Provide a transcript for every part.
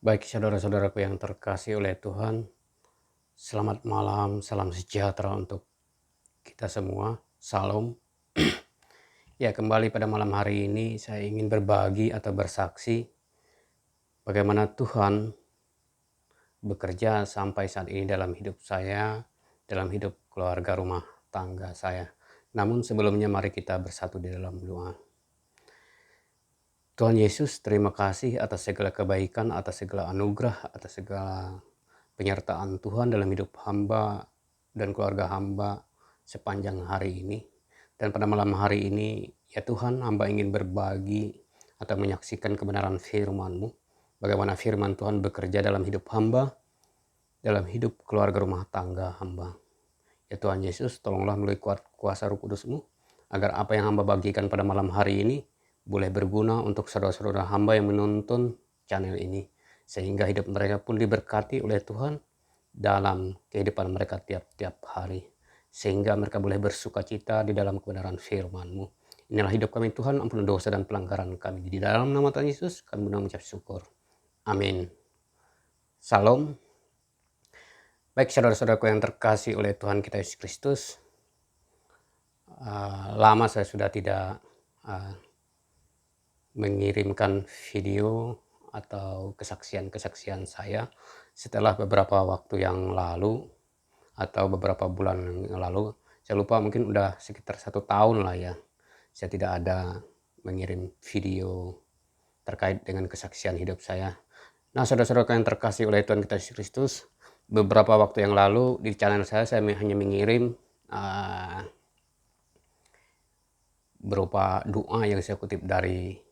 Baik saudara-saudaraku yang terkasih oleh Tuhan, selamat malam, salam sejahtera untuk kita semua. Salam. Ya, kembali pada malam hari ini saya ingin berbagi atau bersaksi bagaimana Tuhan bekerja sampai saat ini dalam hidup saya, dalam hidup keluarga rumah tangga saya. Namun sebelumnya mari kita bersatu di dalam doa. Tuhan Yesus, terima kasih atas segala kebaikan, atas segala anugerah, atas segala penyertaan Tuhan dalam hidup hamba dan keluarga hamba sepanjang hari ini. Dan pada malam hari ini, ya Tuhan, hamba ingin berbagi atau menyaksikan kebenaran firman-Mu. Bagaimana firman Tuhan bekerja dalam hidup hamba, dalam hidup keluarga rumah tangga hamba. Ya Tuhan Yesus, tolonglah melalui kuasa Roh Kudus-Mu, agar apa yang hamba bagikan pada malam hari ini boleh berguna untuk saudara-saudara hamba yang menonton channel ini. Sehingga hidup mereka pun diberkati oleh Tuhan dalam kehidupan mereka tiap-tiap hari. Sehingga mereka boleh bersuka cita di dalam kebenaran firman-Mu. Inilah hidup kami Tuhan, ampun dosa dan pelanggaran kami. Di dalam nama Tuhan Yesus kami mengucap syukur. Amin. Salam. Baik saudara-saudaraku yang terkasih oleh Tuhan kita Yesus Kristus. Lama saya sudah tidak mengirimkan video atau kesaksian-kesaksian saya. Setelah beberapa waktu yang lalu atau beberapa bulan yang lalu, saya lupa, mungkin udah sekitar 1 tahun lah ya, saya tidak ada mengirim video terkait dengan kesaksian hidup saya. Nah, saudara-saudara yang terkasih oleh Tuhan kita Yesus Kristus, beberapa waktu yang lalu di channel saya hanya mengirim berupa doa yang saya kutip dari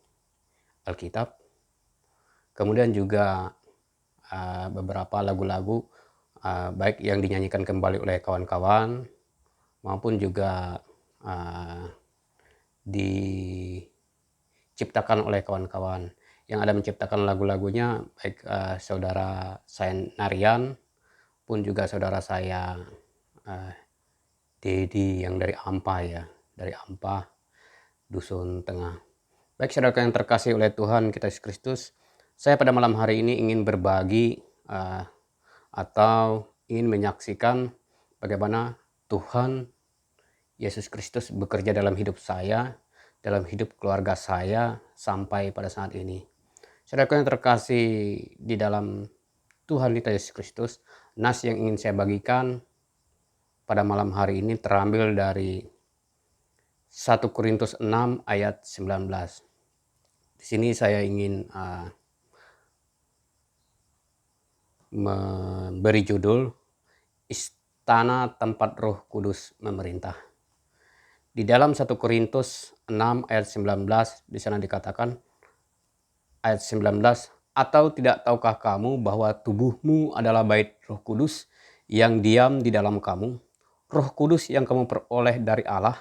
Alkitab. Kemudian juga beberapa lagu-lagu baik yang dinyanyikan kembali oleh kawan-kawan maupun juga diciptakan oleh kawan-kawan. Yang ada menciptakan lagu-lagunya baik saudara saya Narian, pun juga saudara saya Dedi yang dari Ampah ya, dari Ampah, Dusun Tengah. Baik saudara yang terkasih oleh Tuhan kita Yesus Kristus, saya pada malam hari ini ingin berbagi atau ingin menyaksikan bagaimana Tuhan Yesus Kristus bekerja dalam hidup saya, dalam hidup keluarga saya sampai pada saat ini. Saudara yang terkasih di dalam Tuhan kita Yesus Kristus, nas yang ingin saya bagikan pada malam hari ini terambil dari 1 Korintus 6 ayat 19. Di sini saya ingin memberi judul Istana Tempat Roh Kudus Memerintah. Di dalam 1 Korintus 6 ayat 19 di sana dikatakan ayat 19, atau tidak tahukah kamu bahwa tubuhmu adalah bait Roh Kudus yang diam di dalam kamu, Roh Kudus yang kamu peroleh dari Allah,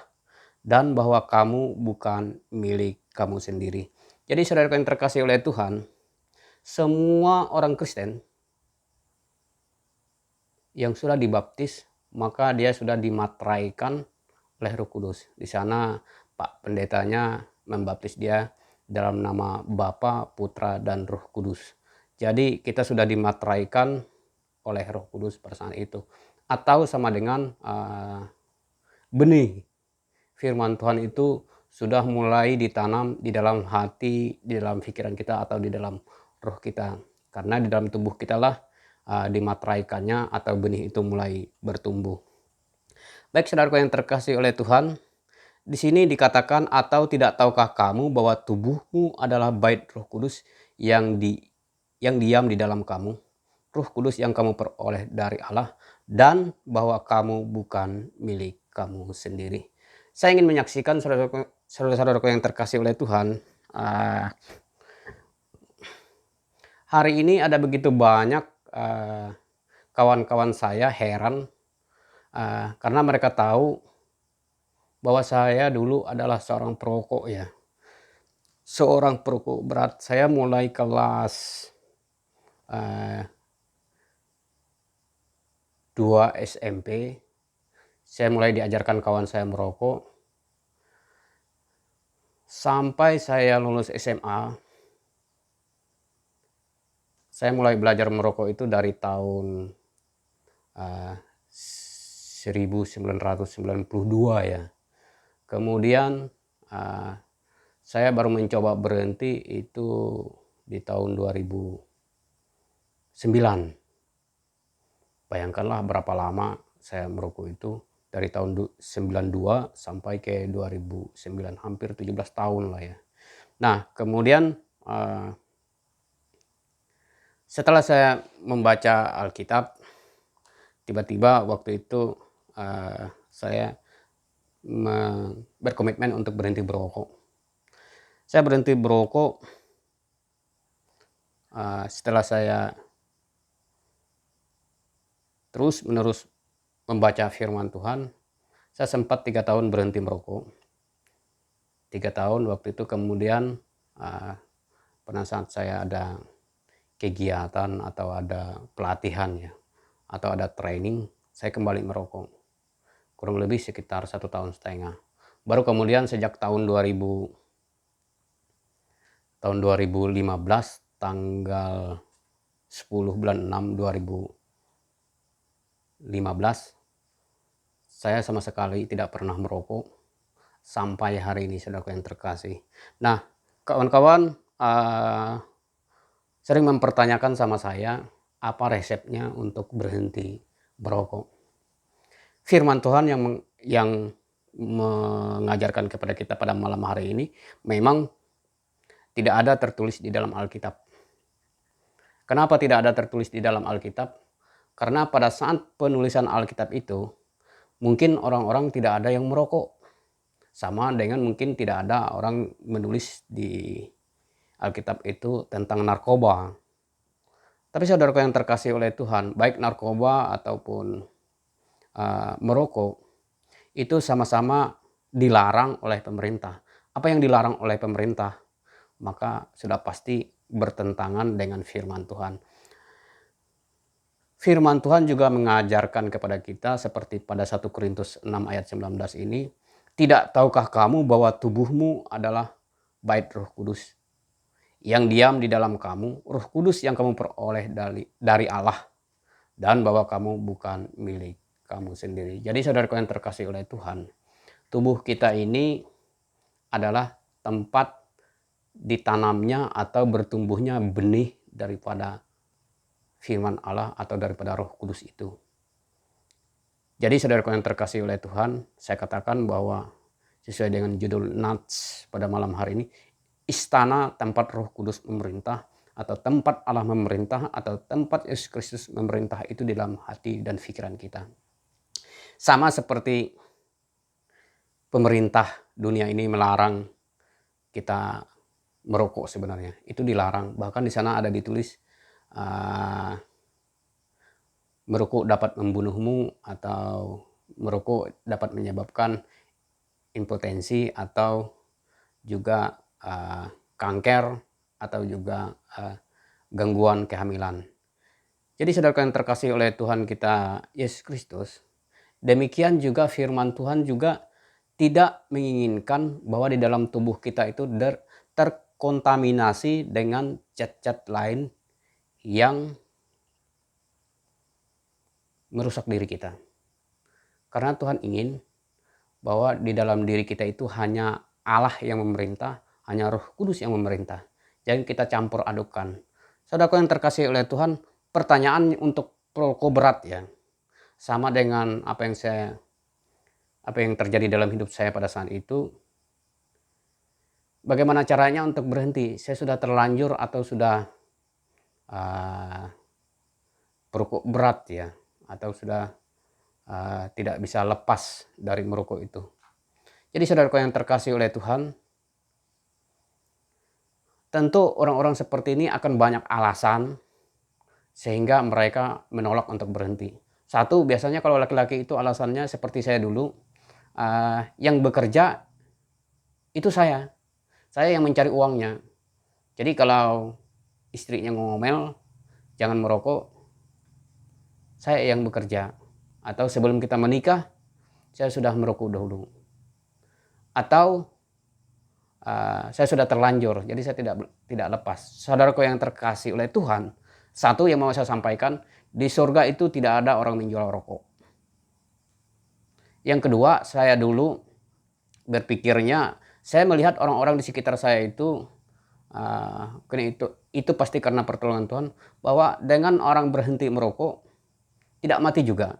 dan bahwa kamu bukan milik kamu sendiri. Jadi saudara yang terkasih oleh Tuhan, semua orang Kristen yang sudah dibaptis, maka dia sudah dimateraikan oleh Roh Kudus. Di sana Pak Pendetanya membaptis dia dalam nama Bapa, Putra, dan Roh Kudus. Jadi kita sudah dimateraikan oleh Roh Kudus pada saat itu. Atau sama dengan benih firman Tuhan itu sudah mulai ditanam di dalam hati, di dalam pikiran kita atau di dalam roh kita. Karena di dalam tubuh kita lah dimateraikannya atau benih itu mulai bertumbuh. Baik saudaraku yang terkasih oleh Tuhan, di sini dikatakan, atau tidak tahukah kamu bahwa tubuhmu adalah bait Roh Kudus yang diam di dalam kamu, Roh Kudus yang kamu peroleh dari Allah, dan bahwa kamu bukan milik kamu sendiri. Saya ingin menyaksikan saudara-saudaraku yang terkasih oleh Tuhan, hari ini ada begitu banyak kawan-kawan saya heran karena mereka tahu bahwa saya dulu adalah seorang perokok ya. Seorang perokok berat. Saya mulai kelas 2 SMP. Saya mulai diajarkan kawan saya merokok. Sampai saya lulus SMA. Saya mulai belajar merokok itu dari tahun 1992 ya. Kemudian saya baru mencoba berhenti itu di tahun 2009. Bayangkanlah berapa lama saya merokok itu, dari tahun 92 sampai ke 2009, hampir 17 tahun lah ya. Nah, kemudian setelah saya membaca Alkitab, tiba-tiba waktu itu saya berkomitmen untuk berhenti berokok. Saya berhenti berokok setelah saya terus-menerus membaca firman Tuhan. Saya sempat 3 tahun berhenti merokok. 3 tahun waktu itu, kemudian pada saat saya ada kegiatan atau ada pelatihan ya, atau ada training, saya kembali merokok. Kurang lebih sekitar 1,5 tahun. Baru kemudian sejak tahun 2015, tanggal 10 bulan 6 2015, saya sama sekali tidak pernah merokok sampai hari ini, saudaraku yang terkasih. Nah, kawan-kawan sering mempertanyakan sama saya, apa resepnya untuk berhenti merokok. Firman Tuhan yang mengajarkan kepada kita pada malam hari ini memang tidak ada tertulis di dalam Alkitab. Kenapa tidak ada tertulis di dalam Alkitab? Karena pada saat penulisan Alkitab itu, mungkin orang-orang tidak ada yang merokok. Sama dengan mungkin tidak ada orang menulis di Alkitab itu tentang narkoba. Tapi saudaraku yang terkasih oleh Tuhan, baik narkoba ataupun merokok, itu sama-sama dilarang oleh pemerintah. Apa yang dilarang oleh pemerintah, maka sudah pasti bertentangan dengan firman Tuhan. Firman Tuhan juga mengajarkan kepada kita seperti pada 1 Korintus 6 ayat 19 ini, tidak tahukah kamu bahwa tubuhmu adalah bait Roh Kudus yang diam di dalam kamu, Roh Kudus yang kamu peroleh dari Allah, dan bahwa kamu bukan milik kamu sendiri. Jadi saudaraku yang terkasih oleh Tuhan, tubuh kita ini adalah tempat ditanamnya atau bertumbuhnya benih daripada firman Allah atau daripada Roh Kudus itu. Jadi saudaraku yang terkasih oleh Tuhan, saya katakan bahwa sesuai dengan judul Nats pada malam hari ini, istana tempat Roh Kudus memerintah, atau tempat Allah memerintah, atau tempat Yesus Kristus memerintah itu di dalam hati dan pikiran kita. Sama seperti pemerintah dunia ini melarang kita merokok sebenarnya. Itu dilarang. Bahkan di sana ada ditulis merokok dapat membunuhmu, atau merokok dapat menyebabkan impotensi atau juga kanker atau juga gangguan kehamilan. Jadi saudara yang terkasih oleh Tuhan kita Yesus Kristus, demikian juga firman Tuhan juga tidak menginginkan bahwa di dalam tubuh kita itu terkontaminasi dengan zat-zat lain yang merusak diri kita. Karena Tuhan ingin bahwa di dalam diri kita itu hanya Allah yang memerintah, hanya Roh Kudus yang memerintah. Jangan kita campur adukan. Saudaraku yang terkasih oleh Tuhan, pertanyaan untuk perokok berat ya. Sama dengan apa yang terjadi dalam hidup saya pada saat itu. Bagaimana caranya untuk berhenti? Saya sudah terlanjur atau sudah perokok berat ya, atau sudah tidak bisa lepas dari merokok itu. Jadi saudaraku yang terkasih oleh Tuhan, tentu orang-orang seperti ini akan banyak alasan sehingga mereka menolak untuk berhenti. Satu, biasanya kalau laki-laki itu alasannya seperti saya dulu, yang bekerja itu saya yang mencari uangnya. Jadi kalau istrinya ngomel jangan merokok, saya yang bekerja. Atau sebelum kita menikah, saya sudah merokok dahulu. Atau saya sudah terlanjur, jadi saya tidak lepas. Saudaraku yang terkasih oleh Tuhan, Satu yang mau saya sampaikan, di surga itu tidak ada orang menjual rokok. Yang kedua, saya dulu berpikirnya, saya melihat orang-orang di sekitar saya itu, karena itu pasti karena pertolongan Tuhan, bahwa dengan orang berhenti merokok, tidak mati juga.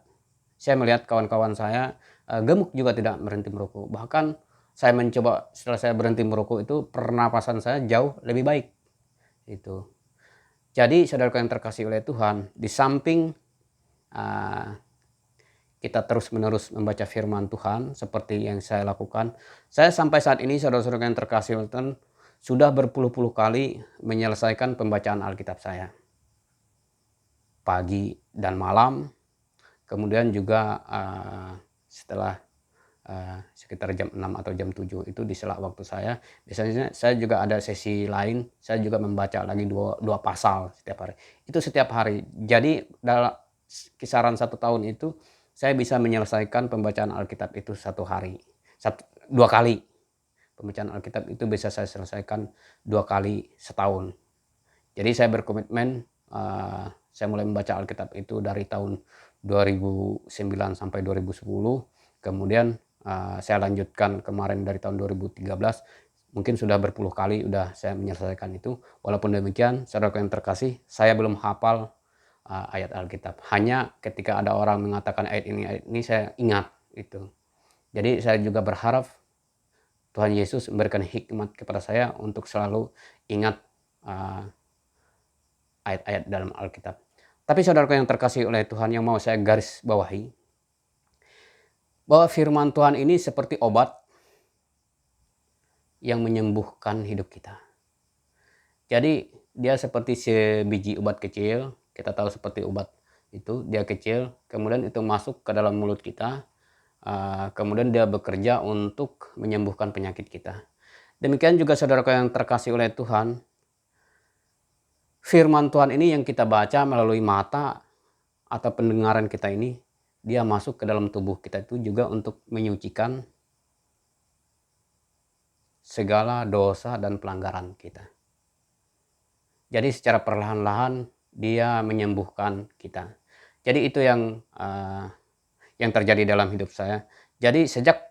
Saya melihat kawan-kawan saya gemuk juga tidak berhenti merokok. Bahkan saya mencoba, setelah saya berhenti merokok itu pernapasan saya jauh lebih baik. Itu. Jadi saudara yang terkasih oleh Tuhan, di samping kita terus-menerus membaca firman Tuhan seperti yang saya lakukan, saya sampai saat ini saudara-saudara yang terkasih oleh Tuhan sudah berpuluh-puluh kali menyelesaikan pembacaan Alkitab saya. Pagi dan malam, kemudian juga setelah sekitar jam 6 atau jam 7 itu di sela waktu saya. Biasanya saya juga ada sesi lain, saya juga membaca lagi dua pasal setiap hari. Itu setiap hari. Jadi dalam kisaran 1 tahun itu saya bisa menyelesaikan pembacaan Alkitab itu 1 hari. 2 kali. Pembacaan Alkitab itu bisa saya selesaikan 2 kali setahun. Jadi saya berkomitmen, saya mulai membaca Alkitab itu dari tahun 2009 sampai 2010. Kemudian saya lanjutkan kemarin dari tahun 2013, mungkin sudah berpuluh kali udah saya menyelesaikan itu. Walaupun demikian, saudara yang terkasih, saya belum hafal ayat Alkitab. Hanya ketika ada orang mengatakan ayat ini saya ingat itu. Jadi saya juga berharap Tuhan Yesus memberikan hikmat kepada saya untuk selalu ingat ayat-ayat dalam Alkitab. Tapi saudaraku yang terkasih oleh Tuhan, yang mau saya garis bawahi, bahwa firman Tuhan ini seperti obat yang menyembuhkan hidup kita. Jadi dia seperti sebiji obat kecil, kita tahu seperti obat itu, dia kecil, kemudian itu masuk ke dalam mulut kita, kemudian dia bekerja untuk menyembuhkan penyakit kita. Demikian juga saudaraku yang terkasih oleh Tuhan, firman Tuhan ini yang kita baca melalui mata atau pendengaran kita ini, dia masuk ke dalam tubuh kita itu juga untuk menyucikan segala dosa dan pelanggaran kita. Jadi secara perlahan-lahan dia menyembuhkan kita. Jadi itu yang terjadi dalam hidup saya. Jadi sejak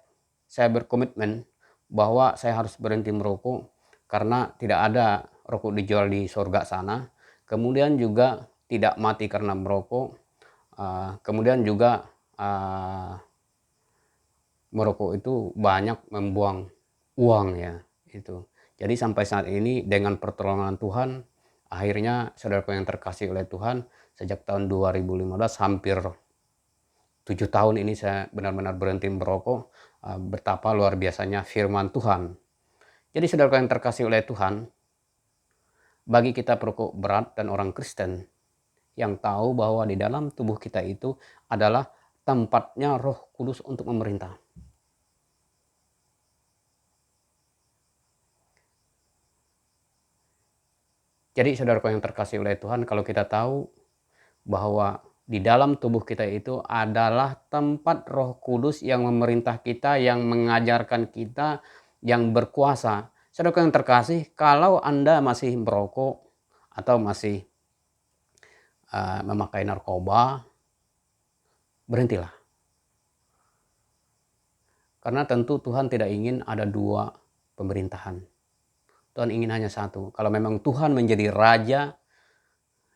saya berkomitmen bahwa saya harus berhenti merokok karena tidak ada rokok dijual di surga sana. Kemudian juga tidak mati karena merokok. Kemudian juga merokok itu banyak membuang uang ya itu. Jadi sampai saat ini dengan pertolongan Tuhan, akhirnya saudaraku yang terkasih oleh Tuhan, sejak tahun 2015 hampir 7 tahun ini saya benar-benar berhenti merokok. Betapa luar biasanya firman Tuhan. Jadi saudaraku yang terkasih oleh Tuhan, bagi kita perokok berat dan orang Kristen yang tahu bahwa di dalam tubuh kita itu adalah tempatnya Roh Kudus untuk memerintah. Jadi saudaraku yang terkasih oleh Tuhan, kalau kita tahu bahwa di dalam tubuh kita itu adalah tempat Roh Kudus yang memerintah kita, yang mengajarkan kita, yang berkuasa. Saudaraku yang terkasih, kalau Anda masih merokok atau masih memakai narkoba, berhentilah. Karena tentu Tuhan tidak ingin ada dua pemerintahan. Tuhan ingin hanya satu. Kalau memang Tuhan menjadi raja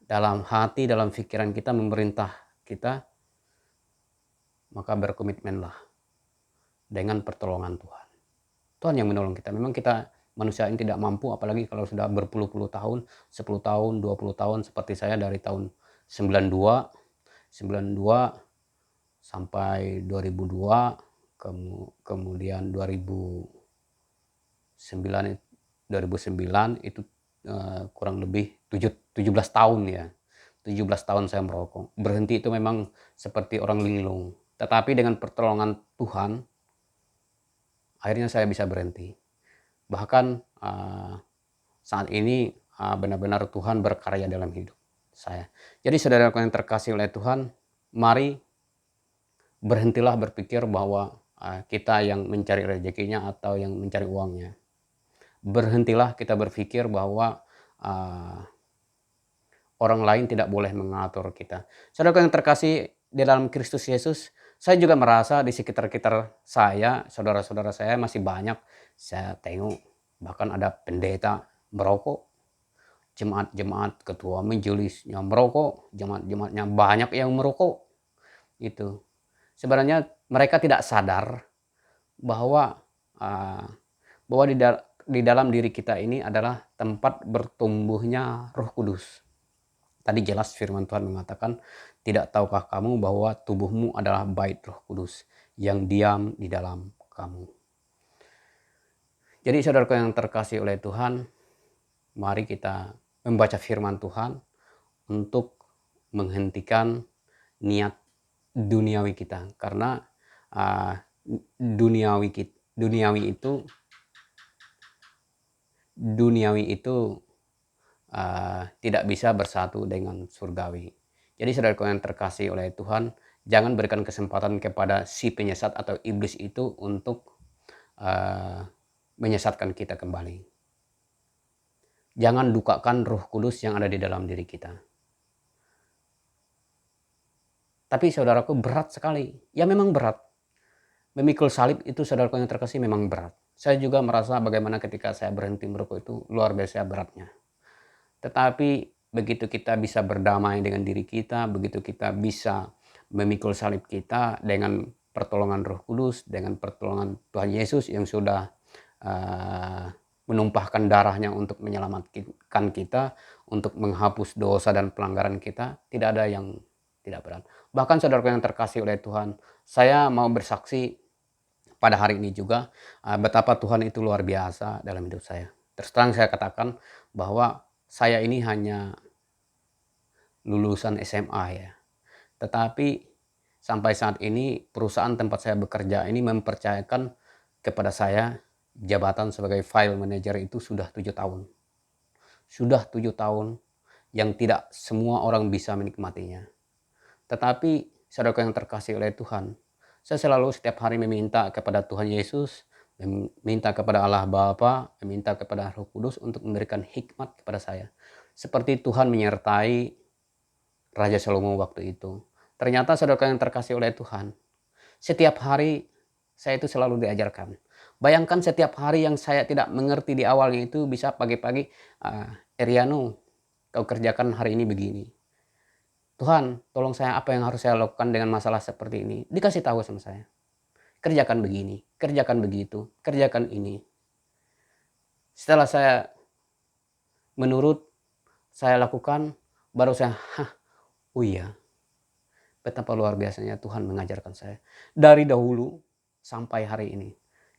dalam hati, dalam pikiran kita, memerintah kita, maka berkomitmenlah dengan pertolongan Tuhan. Tuhan yang menolong kita. Memang kita manusia ini tidak mampu, apalagi kalau sudah berpuluh-puluh tahun, 10 tahun, 20 tahun, seperti saya dari tahun 92 sampai 2002, kemudian 2009 itu kurang lebih 17 tahun ya. 17 tahun saya merokok. Berhenti itu memang seperti orang linglung. Tetapi dengan pertolongan Tuhan, akhirnya saya bisa berhenti. Bahkan saat ini benar-benar Tuhan berkarya dalam hidup saya. Jadi saudaraku yang terkasih oleh Tuhan, mari berhentilah berpikir bahwa kita yang mencari rezekinya atau yang mencari uangnya. Berhentilah kita berpikir bahwa orang lain tidak boleh mengatur kita. Saudara yang terkasih di dalam Kristus Yesus, saya juga merasa di sekitar-sekitar saya, saudara-saudara saya masih banyak saya tengok, bahkan ada pendeta merokok, jemaat-jemaat ketua majelisnya merokok, jemaat-jemaatnya banyak yang merokok. Itu sebenarnya mereka tidak sadar bahwa uh, bahwa di dalam diri kita ini adalah tempat bertumbuhnya Roh Kudus. Tadi jelas firman Tuhan mengatakan, tidak tahukah kamu bahwa tubuhmu adalah bait Roh Kudus yang diam di dalam kamu. Jadi saudaraku yang terkasih oleh Tuhan, mari kita membaca firman Tuhan untuk menghentikan niat duniawi kita. Karena uh, duniawi itu tidak bisa bersatu dengan surgawi. Jadi saudaraku yang terkasih oleh Tuhan, jangan berikan kesempatan kepada si penyesat atau iblis itu untuk menyesatkan kita kembali. Jangan dukakan Roh Kudus yang ada di dalam diri kita. Tapi saudaraku, berat sekali. Ya memang berat. Memikul salib itu saudaraku yang terkasih memang berat. Saya juga merasa bagaimana ketika saya berhenti merokok itu luar biasa beratnya. Tetapi begitu kita bisa berdamai dengan diri kita, begitu kita bisa memikul salib kita dengan pertolongan Roh Kudus, dengan pertolongan Tuhan Yesus yang sudah menumpahkan darahnya untuk menyelamatkan kita, untuk menghapus dosa dan pelanggaran kita, tidak ada yang tidak berat. Bahkan saudara yang terkasih oleh Tuhan, saya mau bersaksi pada hari ini juga betapa Tuhan itu luar biasa dalam hidup saya. Terus terang saya katakan bahwa saya ini hanya lulusan SMA ya. Tetapi sampai saat ini perusahaan tempat saya bekerja ini mempercayakan kepada saya jabatan sebagai file manager itu sudah 7 tahun. Sudah 7 tahun yang tidak semua orang bisa menikmatinya. Tetapi saudara yang terkasih oleh Tuhan, saya selalu setiap hari meminta kepada Tuhan Yesus, meminta kepada Allah Bapa, meminta kepada Roh Kudus untuk memberikan hikmat kepada saya. Seperti Tuhan menyertai Raja Salomo waktu itu. Ternyata saudara yang terkasih oleh Tuhan, setiap hari saya itu selalu diajarkan. Bayangkan setiap hari yang saya tidak mengerti di awalnya itu bisa pagi-pagi, Eriano, kau kerjakan hari ini begini. Tuhan, tolong saya apa yang harus saya lakukan dengan masalah seperti ini. Dikasih tahu sama saya. Kerjakan begini, kerjakan begitu, kerjakan ini. Setelah saya menurut, saya lakukan, baru saya, oh iya, betapa luar biasanya Tuhan mengajarkan saya. Dari dahulu sampai hari ini.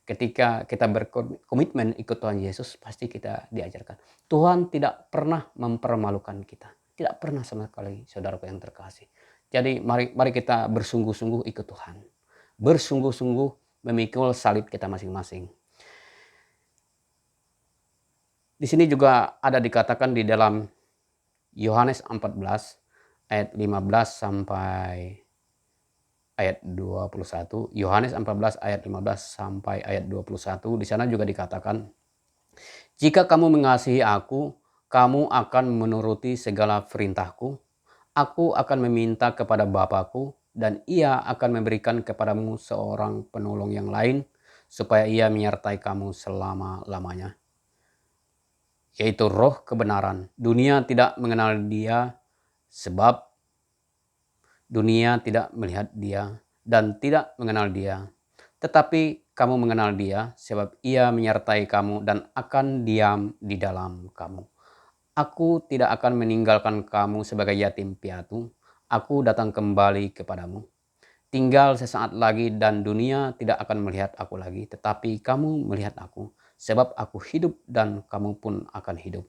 Ketika kita berkomitmen ikut Tuhan Yesus, pasti kita diajarkan. Tuhan tidak pernah mempermalukan kita. Tidak pernah sama sekali, saudaraku yang terkasih. Jadi mari kita bersungguh-sungguh ikut Tuhan. Bersungguh-sungguh memikul salib kita masing-masing. Di sini juga ada dikatakan di dalam Yohanes 14 ayat 15 sampai ayat 21. Yohanes 14 ayat 15 sampai ayat 21. Di sana juga dikatakan, jika kamu mengasihi aku, kamu akan menuruti segala perintahku. Aku akan meminta kepada Bapakku, dan ia akan memberikan kepadamu seorang penolong yang lain, supaya ia menyertai kamu selama-lamanya, yaitu Roh kebenaran. Dunia tidak mengenal dia, sebab dunia tidak melihat dia dan tidak mengenal dia. Tetapi kamu mengenal dia, sebab ia menyertai kamu dan akan diam di dalam kamu. Aku tidak akan meninggalkan kamu sebagai yatim piatu. Aku datang kembali kepadamu. Tinggal sesaat lagi dan dunia tidak akan melihat aku lagi, tetapi kamu melihat aku, sebab aku hidup dan kamu pun akan hidup.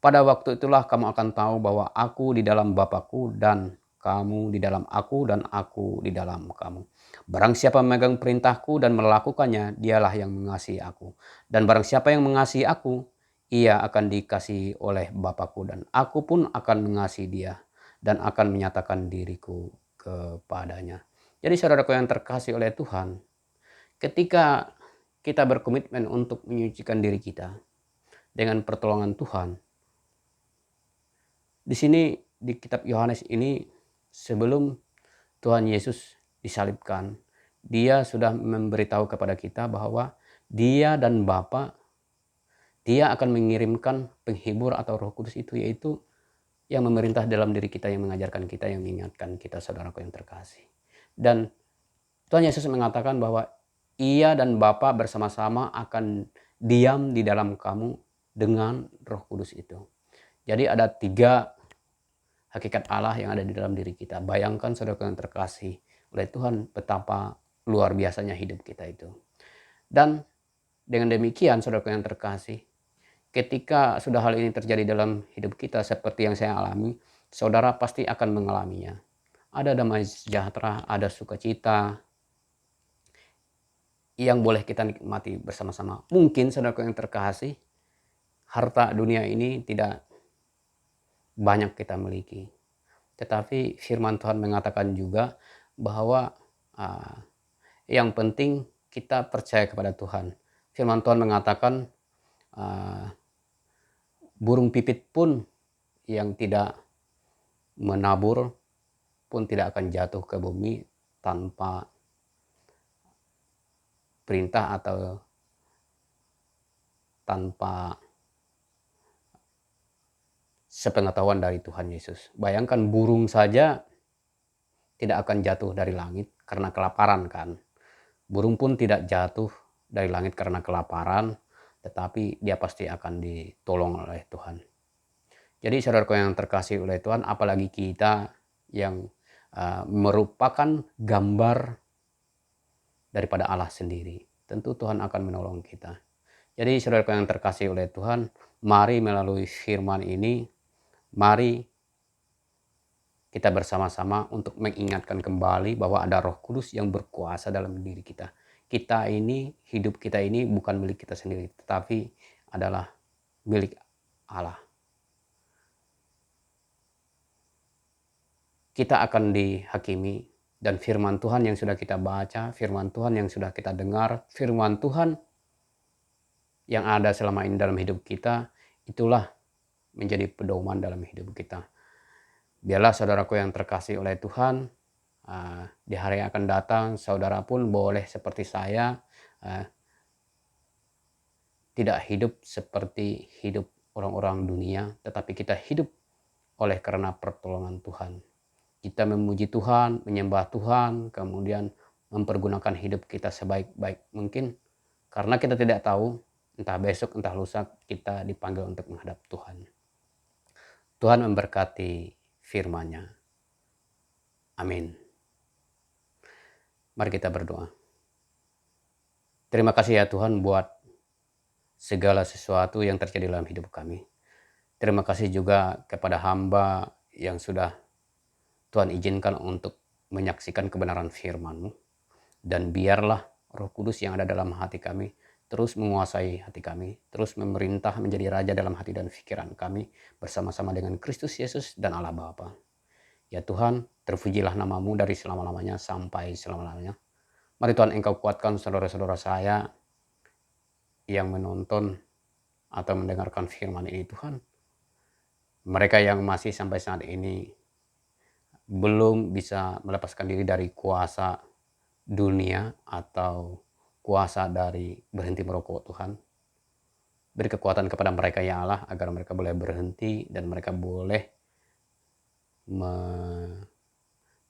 Pada waktu itulah kamu akan tahu bahwa aku di dalam Bapakku dan kamu di dalam aku dan aku di dalam kamu. Barang siapa memegang perintahku dan melakukannya, dialah yang mengasihi aku. Dan barang siapa yang mengasihi aku, ia akan dikasihi oleh Bapakku, dan aku pun akan mengasihi dia dan akan menyatakan diriku kepadanya. Jadi saudaraku yang terkasih oleh Tuhan, ketika kita berkomitmen untuk menyucikan diri kita dengan pertolongan Tuhan, di sini di kitab Yohanes ini, sebelum Tuhan Yesus disalibkan, dia sudah memberitahu kepada kita bahwa dia dan Bapa, dia akan mengirimkan penghibur atau Roh Kudus itu, yaitu yang memerintah dalam diri kita, yang mengajarkan kita, yang mengingatkan kita, saudaraku yang terkasih. Dan Tuhan Yesus mengatakan bahwa ia dan Bapa bersama-sama akan diam di dalam kamu dengan Roh Kudus itu. Jadi ada 3 hakikat Allah yang ada di dalam diri kita. Bayangkan saudaraku yang terkasih oleh Tuhan, betapa luar biasanya hidup kita itu. Dan dengan demikian saudaraku yang terkasih, ketika sudah hal ini terjadi dalam hidup kita seperti yang saya alami, saudara pasti akan mengalaminya. Ada damai sejahtera, ada sukacita yang boleh kita nikmati bersama-sama. Mungkin saudaraku yang terkasih, harta dunia ini tidak banyak kita miliki. Tetapi firman Tuhan mengatakan juga bahwa yang penting kita percaya kepada Tuhan. Firman Tuhan mengatakan burung pipit pun yang tidak menabur pun tidak akan jatuh ke bumi tanpa perintah atau tanpa sepengetahuan dari Tuhan Yesus. Bayangkan burung saja tidak akan jatuh dari langit karena kelaparan kan. Burung pun tidak jatuh dari langit karena kelaparan, tetapi dia pasti akan ditolong oleh Tuhan. Jadi saudaraku yang terkasih oleh Tuhan, apalagi kita yang merupakan gambar daripada Allah sendiri, tentu Tuhan akan menolong kita. Jadi saudaraku yang terkasih oleh Tuhan, mari melalui firman ini, mari kita bersama-sama untuk mengingatkan kembali bahwa ada Roh Kudus yang berkuasa dalam diri kita. Kita ini, hidup kita ini bukan milik kita sendiri, tetapi adalah milik Allah. Kita akan dihakimi, dan firman Tuhan yang sudah kita baca, firman Tuhan yang sudah kita dengar, firman Tuhan yang ada selama ini dalam hidup kita, itulah menjadi pedoman dalam hidup kita. Biarlah saudaraku yang terkasih oleh Tuhan, di hari yang akan datang, saudara pun boleh seperti saya, tidak hidup seperti hidup orang-orang dunia, tetapi kita hidup oleh karena pertolongan Tuhan. Kita memuji Tuhan, menyembah Tuhan, kemudian mempergunakan hidup kita sebaik-baik mungkin, karena kita tidak tahu, entah besok, entah lusa, kita dipanggil untuk menghadap Tuhan. Tuhan memberkati firman-Nya. Amin. Mari kita berdoa. Terima kasih ya Tuhan buat segala sesuatu yang terjadi dalam hidup kami. Terima kasih juga kepada hamba yang sudah Tuhan izinkan untuk menyaksikan kebenaran firman-Mu. Dan biarlah Roh Kudus yang ada dalam hati kami terus menguasai hati kami, terus memerintah menjadi raja dalam hati dan pikiran kami bersama-sama dengan Kristus Yesus dan Allah Bapa. Ya Tuhan, terpujilah nama-Mu dari selama-lamanya sampai selama-lamanya. Mari Tuhan Engkau kuatkan saudara-saudara saya yang menonton atau mendengarkan firman ini Tuhan. Mereka yang masih sampai saat ini belum bisa melepaskan diri dari kuasa dunia atau kuasa dari berhenti merokok Tuhan. Beri kekuatan kepada mereka ya Allah agar mereka boleh berhenti dan mereka boleh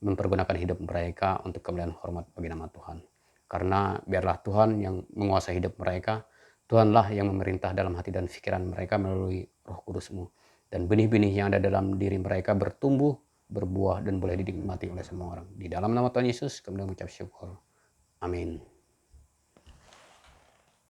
mempergunakan hidup mereka untuk kemuliaan hormat bagi nama Tuhan. Karena biarlah Tuhan yang menguasai hidup mereka, Tuhanlah yang memerintah dalam hati dan pikiran mereka melalui Roh Kudus-Mu. Dan benih-benih yang ada dalam diri mereka bertumbuh, berbuah, dan boleh dinikmati oleh semua orang. Di dalam nama Tuhan Yesus, kami mengucap syukur. Amin.